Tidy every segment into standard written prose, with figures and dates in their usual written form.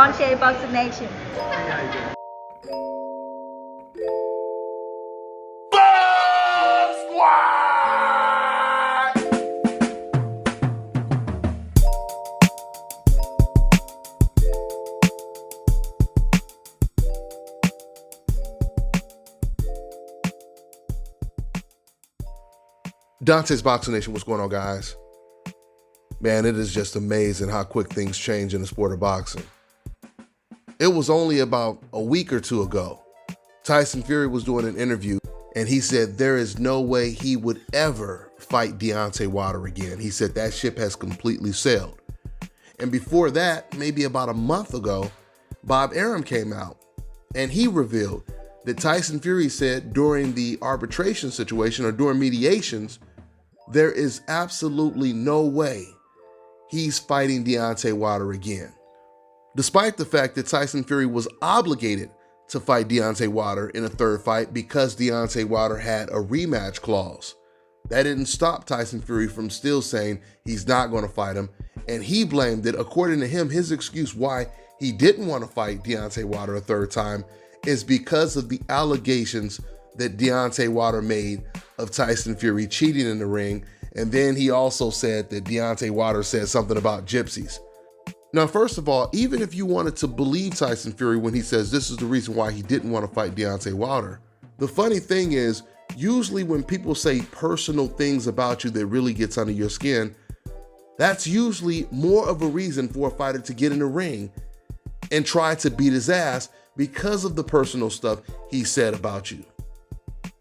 Deontay Boxing Nation. Dante's Boxing Nation, what's going on, guys? Man, it is just amazing how quick things change in the sport of boxing. It was only about a week or two ago, Tyson Fury was doing an interview and he said there is no way he would ever fight Deontay Wilder again. He said that ship has completely sailed. And before that, maybe about a month ago, Bob Arum came out and he revealed that Tyson Fury said during the arbitration situation or during mediations, there is absolutely no way he's fighting Deontay Wilder again. Despite the fact that Tyson Fury was obligated to fight Deontay Wilder in a third fight because Deontay Wilder had a rematch clause. That didn't stop Tyson Fury from still saying he's not going to fight him, and he blamed it. According to him, his excuse why he didn't want to fight Deontay Wilder a third time is because of the allegations that Deontay Wilder made of Tyson Fury cheating in the ring, and then he also said that Deontay Wilder said something about gypsies. Now, first of all, even if you wanted to believe Tyson Fury when he says this is the reason why he didn't want to fight Deontay Wilder, the funny thing is, usually when people say personal things about you that really gets under your skin, that's usually more of a reason for a fighter to get in the ring and try to beat his ass because of the personal stuff he said about you.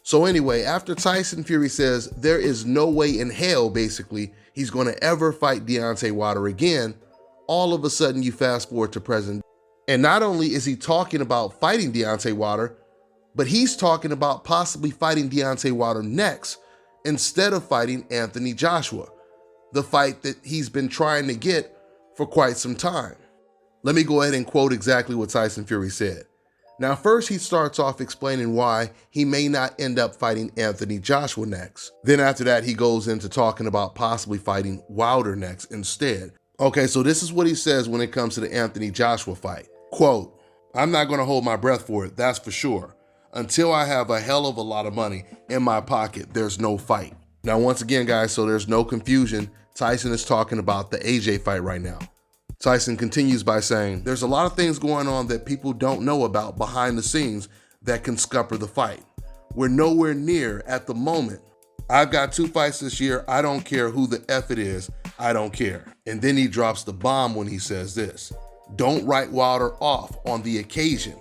So anyway, after Tyson Fury says there is no way in hell, basically, he's going to ever fight Deontay Wilder again, all of a sudden you fast forward to present. And not only is he talking about fighting Deontay Wilder, but he's talking about possibly fighting Deontay Wilder next instead of fighting Anthony Joshua, the fight that he's been trying to get for quite some time. Let me go ahead and quote exactly what Tyson Fury said. Now, first he starts off explaining why he may not end up fighting Anthony Joshua next. Then after that, he goes into talking about possibly fighting Wilder next instead. Okay, so this is what he says when it comes to the Anthony Joshua fight. Quote, "I'm not gonna hold my breath for it, that's for sure. Until I have a hell of a lot of money in my pocket, there's no fight." Now, once again, guys, so there's no confusion, Tyson is talking about the AJ fight right now. Tyson continues by saying, there's a lot of things going on that people don't know about behind the scenes that can scupper the fight. We're nowhere near at the moment. I've got 2 fights this year. I don't care who the F it is. I don't care. And then he drops the bomb when he says this. Don't write Wilder off on the occasion.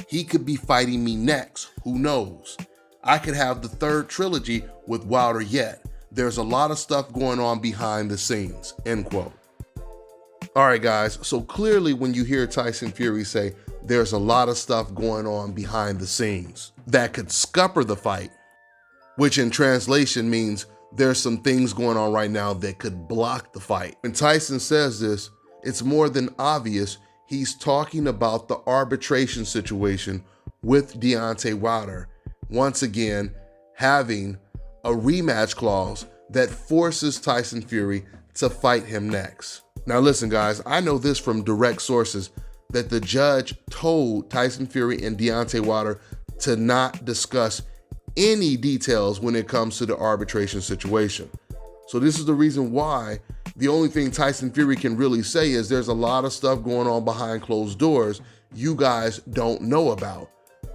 He could be fighting me next. Who knows? I could have the 3rd trilogy with Wilder yet. There's a lot of stuff going on behind the scenes, end quote. All right, guys, so clearly when you hear Tyson Fury say there's a lot of stuff going on behind the scenes that could scupper the fight, which in translation means there's some things going on right now that could block the fight. When Tyson says this, it's more than obvious he's talking about the arbitration situation with Deontay Wilder, once again having a rematch clause that forces Tyson Fury to fight him next. Now listen, guys, I know this from direct sources that the judge told Tyson Fury and Deontay Wilder to not discuss any details when it comes to the arbitration situation. So this is the reason why the only thing Tyson Fury can really say is there's a lot of stuff going on behind closed doors you guys don't know about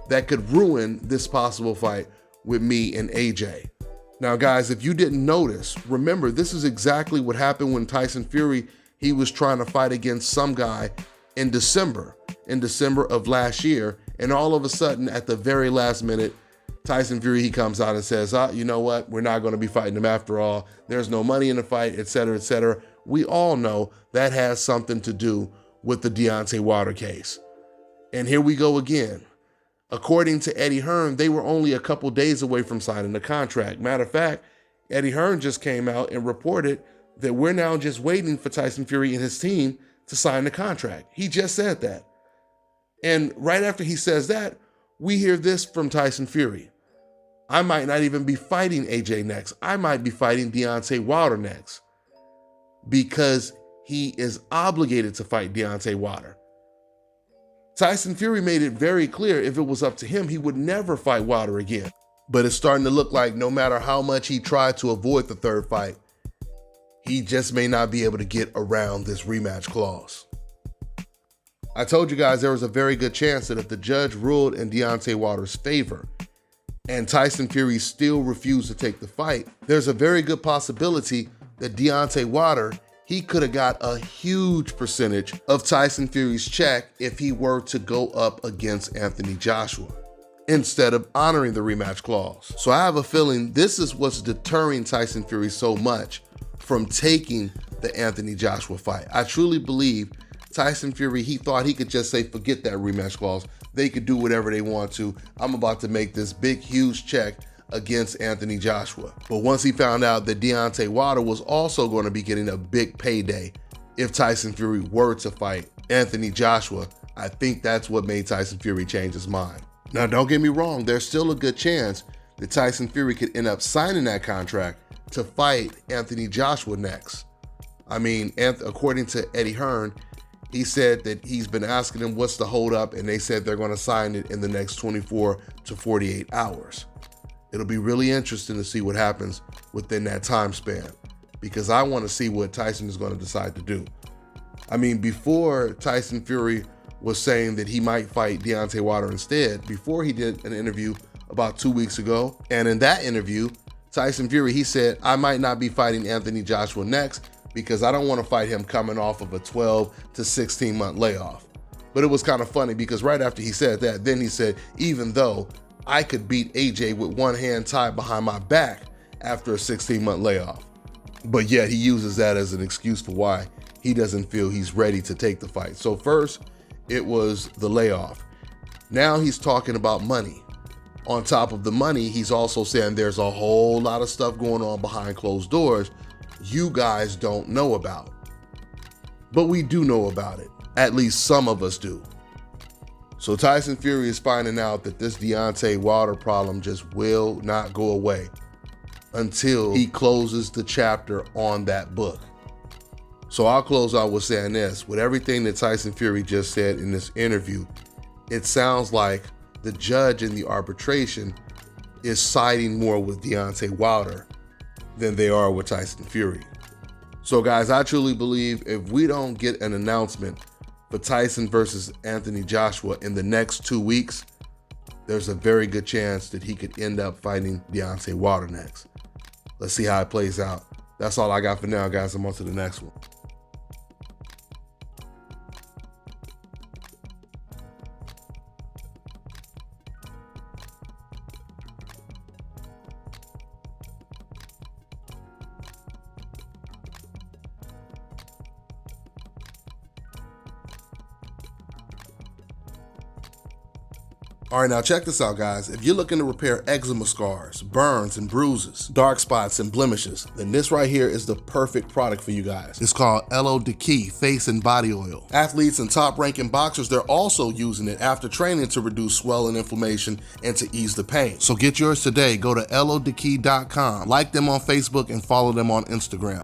that could ruin this possible fight with me and AJ. Now, guys, if you didn't notice, remember, this is exactly what happened when Tyson Fury, he was trying to fight against some guy in December of last year. And all of a sudden, at the very last minute, Tyson Fury, he comes out and says, you know what? We're not going to be fighting him after all. There's no money in the fight, et cetera, et cetera. We all know that has something to do with the Deontay Wilder case. And here we go again. According to Eddie Hearn, they were only a couple days away from signing the contract. Matter of fact, Eddie Hearn just came out and reported that we're now just waiting for Tyson Fury and his team to sign the contract. He just said that. And right after he says that, we hear this from Tyson Fury. I might not even be fighting AJ next. I might be fighting Deontay Wilder next because he is obligated to fight Deontay Wilder. Tyson Fury made it very clear if it was up to him, he would never fight Wilder again. But it's starting to look like no matter how much he tried to avoid the third fight, he just may not be able to get around this rematch clause. I told you guys there was a very good chance that if the judge ruled in Deontay Wilder's favor and Tyson Fury still refused to take the fight, there's a very good possibility that Deontay Wilder, he could have got a huge percentage of Tyson Fury's check if he were to go up against Anthony Joshua instead of honoring the rematch clause. So I have a feeling this is what's deterring Tyson Fury so much from taking the Anthony Joshua fight. I truly believe Tyson Fury, he thought he could just say, forget that rematch clause. They could do whatever they want to. I'm about to make this big, huge check against Anthony Joshua. But once he found out that Deontay Wilder was also going to be getting a big payday if Tyson Fury were to fight Anthony Joshua, I think that's what made Tyson Fury change his mind. Now, don't get me wrong, there's still a good chance that Tyson Fury could end up signing that contract to fight Anthony Joshua next. I mean, according to Eddie Hearn, he said that he's been asking them what's the holdup, and they said they're going to sign it in the next 24 to 48 hours. It'll be really interesting to see what happens within that time span, because I want to see what Tyson is going to decide to do. I mean, before Tyson Fury was saying that he might fight Deontay Wilder instead, before he did an interview about 2 weeks ago, and in that interview, Tyson Fury, he said, I might not be fighting Anthony Joshua next because I don't want to fight him coming off of a 12 to 16 month layoff. But it was kind of funny because right after he said that, then he said, even though I could beat AJ with one hand tied behind my back after a 16-month layoff. But yet he uses that as an excuse for why he doesn't feel he's ready to take the fight. So first, it was the layoff. Now he's talking about money. On top of the money, he's also saying there's a whole lot of stuff going on behind closed doors you guys don't know about. But we do know about it. At least some of us do. So Tyson Fury is finding out that this Deontay Wilder problem just will not go away until he closes the chapter on that book. So I'll close out with saying this. With everything that Tyson Fury just said in this interview, it sounds like the judge in the arbitration is siding more with Deontay Wilder than they are with Tyson Fury. So guys, I truly believe if we don't get an announcement for Tyson versus Anthony Joshua in the next 2 weeks, there's a very good chance that he could end up fighting Deontay Wilder next. Let's see how it plays out. That's all I got for now, guys. I'm on to the next one. All right, now check this out, guys. If you're looking to repair eczema scars, burns and bruises, dark spots and blemishes, then this right here is the perfect product for you guys. It's called Elo Deki Face and Body Oil. Athletes and top-ranking boxers, they're also using it after training to reduce swelling, inflammation, and to ease the pain. So get yours today. Go to elodeki.com, like them on Facebook, and follow them on Instagram.